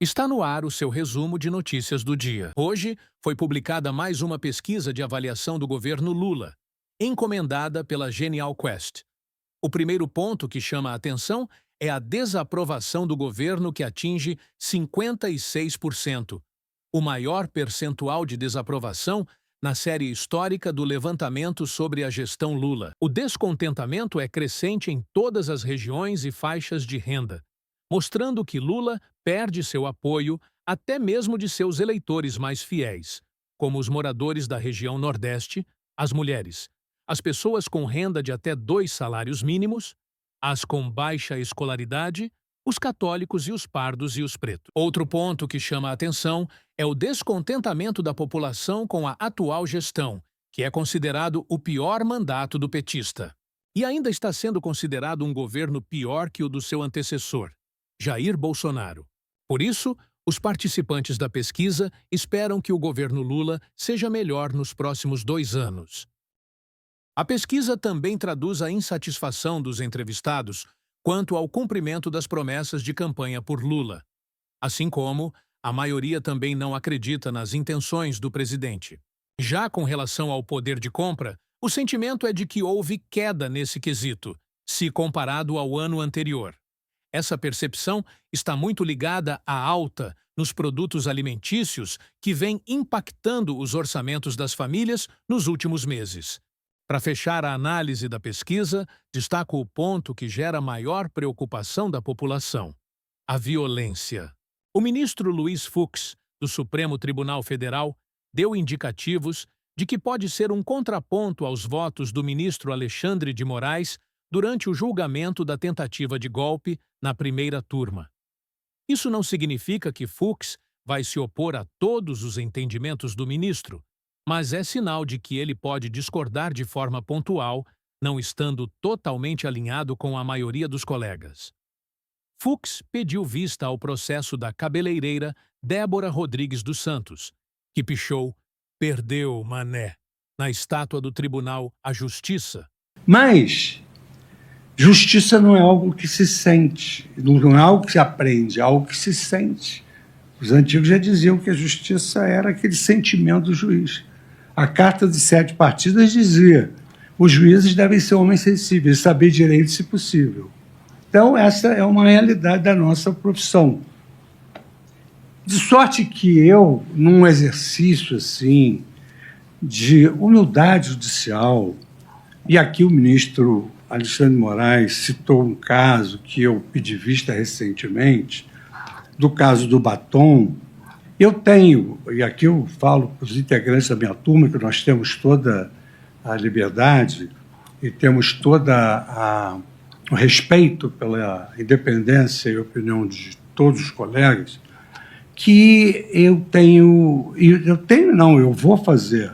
Está no ar o seu resumo de notícias do dia. Hoje foi publicada mais uma pesquisa de avaliação do governo Lula, encomendada pela Genial Quest. O primeiro ponto que chama a atenção é a desaprovação do governo, que atinge 56%, o maior percentual de desaprovação na série histórica do levantamento sobre a gestão Lula. O descontentamento é crescente em todas as regiões e faixas de renda, mostrando que Lula perde seu apoio até mesmo de seus eleitores mais fiéis, como os moradores da região Nordeste, as mulheres, as pessoas com renda de até 2 salários mínimos, as com baixa escolaridade, os católicos e os pardos e os pretos. Outro ponto que chama a atenção é o descontentamento da população com a atual gestão, que é considerado o pior mandato do petista. E ainda está sendo considerado um governo pior que o do seu antecessor, Jair Bolsonaro. Por isso, os participantes da pesquisa esperam que o governo Lula seja melhor nos próximos 2 anos. A pesquisa também traduz a insatisfação dos entrevistados quanto ao cumprimento das promessas de campanha por Lula. Assim como a maioria também não acredita nas intenções do presidente. Já com relação ao poder de compra, o sentimento é de que houve queda nesse quesito, se comparado ao ano anterior. Essa percepção está muito ligada à alta nos produtos alimentícios que vem impactando os orçamentos das famílias nos últimos meses. Para fechar a análise da pesquisa, destaco o ponto que gera maior preocupação da população: a violência. O ministro Luiz Fux, do Supremo Tribunal Federal, deu indicativos de que pode ser um contraponto aos votos do ministro Alexandre de Moraes durante o julgamento da tentativa de golpe na primeira turma. Isso não significa que Fux vai se opor a todos os entendimentos do ministro, mas é sinal de que ele pode discordar de forma pontual, não estando totalmente alinhado com a maioria dos colegas. Fux pediu vista ao processo da cabeleireira Débora Rodrigues dos Santos, que pichou "Perdeu, mané" na estátua do Tribunal à Justiça. Mas justiça não é algo que se sente, não é algo que se aprende, é algo que se sente. Os antigos já diziam que a justiça era aquele sentimento do juiz. A Carta de 7 Partidas dizia: os juízes devem ser homens sensíveis, saber direito se possível. Então, essa é uma realidade da nossa profissão. De sorte que eu, num exercício assim de humildade judicial, e aqui o ministro Alexandre de Moraes citou um caso que eu pedi vista recentemente, do caso do batom. Eu tenho, e aqui eu falo para os integrantes da minha turma, que nós temos toda a liberdade e temos toda o respeito pela independência e opinião de todos os colegas, que eu vou fazer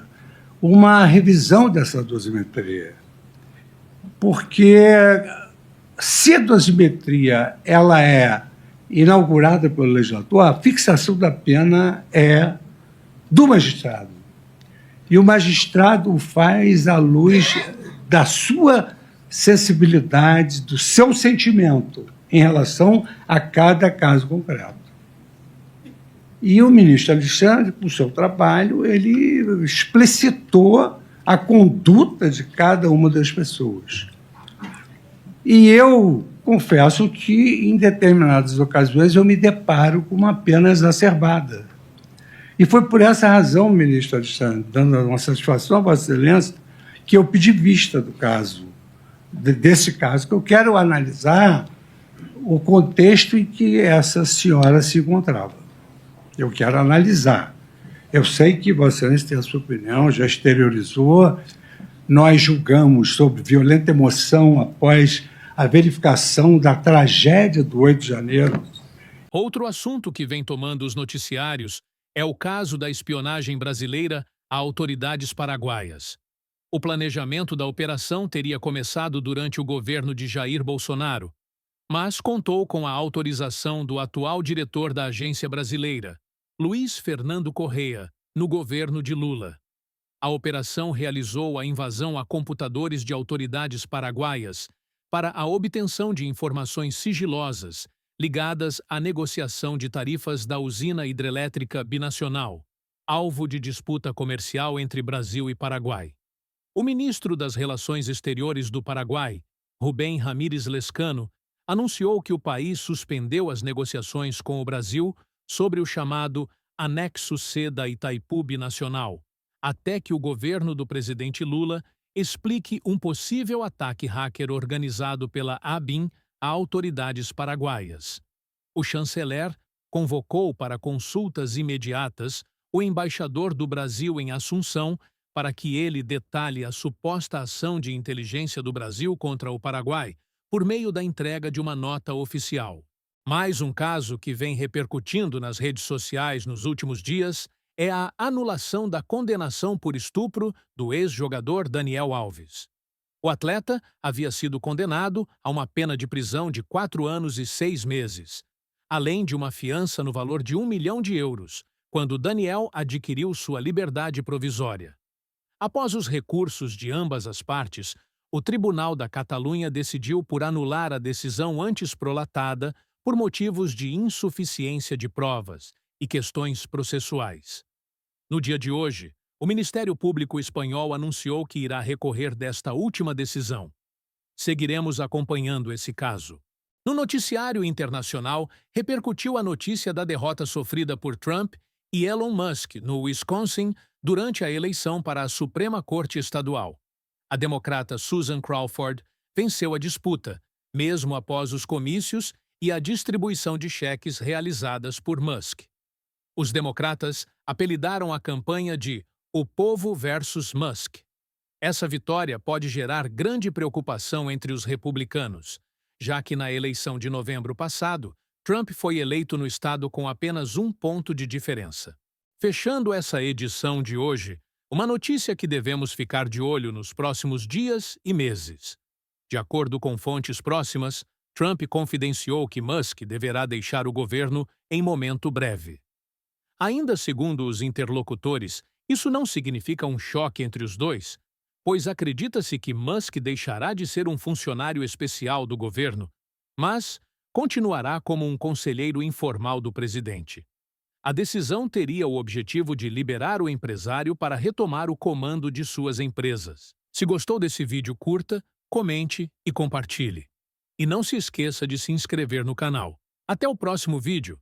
uma revisão dessa dosimetria. Porque se a dosimetria ela é inaugurada pelo legislador, a fixação da pena é do magistrado. E o magistrado o faz à luz da sua sensibilidade, do seu sentimento em relação a cada caso concreto. E o ministro Alexandre, com o seu trabalho, ele explicitou a conduta de cada uma das pessoas. E eu confesso que, em determinadas ocasiões, eu me deparo com uma pena exacerbada. E foi por essa razão, ministro Alexandre, dando uma satisfação a Vossa Excelência, que eu pedi vista do caso, desse caso, que eu quero analisar o contexto em que essa senhora se encontrava. Eu quero analisar. Eu sei que Vossa Excelência tem a sua opinião, já exteriorizou. Nós julgamos sob violenta emoção após a verificação da tragédia do 8 de janeiro. Outro assunto que vem tomando os noticiários é o caso da espionagem brasileira a autoridades paraguaias. O planejamento da operação teria começado durante o governo de Jair Bolsonaro, mas contou com a autorização do atual diretor da agência brasileira, Luiz Fernando Correa, no governo de Lula. A operação realizou a invasão a computadores de autoridades paraguaias para a obtenção de informações sigilosas ligadas à negociação de tarifas da usina hidrelétrica binacional, alvo de disputa comercial entre Brasil e Paraguai. O ministro das Relações Exteriores do Paraguai, Rubem Ramírez Lezcano, anunciou que o país suspendeu as negociações com o Brasil sobre o chamado Anexo C da Itaipu Binacional, até que o governo do presidente Lula explique um possível ataque hacker organizado pela ABIN a autoridades paraguaias. O chanceler convocou para consultas imediatas o embaixador do Brasil em Assunção para que ele detalhe a suposta ação de inteligência do Brasil contra o Paraguai por meio da entrega de uma nota oficial. Mais um caso que vem repercutindo nas redes sociais nos últimos dias é a anulação da condenação por estupro do ex-jogador Daniel Alves. O atleta havia sido condenado a uma pena de prisão de 4 anos e 6 meses, além de uma fiança no valor de 1 milhão de euros, quando Daniel adquiriu sua liberdade provisória. Após os recursos de ambas as partes, o Tribunal da Catalunha decidiu por anular a decisão antes prolatada por motivos de insuficiência de provas e questões processuais. No dia de hoje, o Ministério Público Espanhol anunciou que irá recorrer desta última decisão. Seguiremos acompanhando esse caso. No noticiário internacional, repercutiu a notícia da derrota sofrida por Trump e Elon Musk no Wisconsin durante a eleição para a Suprema Corte Estadual. A democrata Susan Crawford venceu a disputa, mesmo após os comícios e a distribuição de cheques realizadas por Musk. Os democratas apelidaram a campanha de "O Povo versus Musk". Essa vitória pode gerar grande preocupação entre os republicanos, já que na eleição de novembro passado, Trump foi eleito no estado com apenas 1 ponto de diferença. Fechando essa edição de hoje, uma notícia que devemos ficar de olho nos próximos dias e meses. De acordo com fontes próximas, Trump confidenciou que Musk deverá deixar o governo em momento breve. Ainda segundo os interlocutores, isso não significa um choque entre os dois, pois acredita-se que Musk deixará de ser um funcionário especial do governo, mas continuará como um conselheiro informal do presidente. A decisão teria o objetivo de liberar o empresário para retomar o comando de suas empresas. Se gostou desse vídeo, curta, comente e compartilhe. E não se esqueça de se inscrever no canal. Até o próximo vídeo!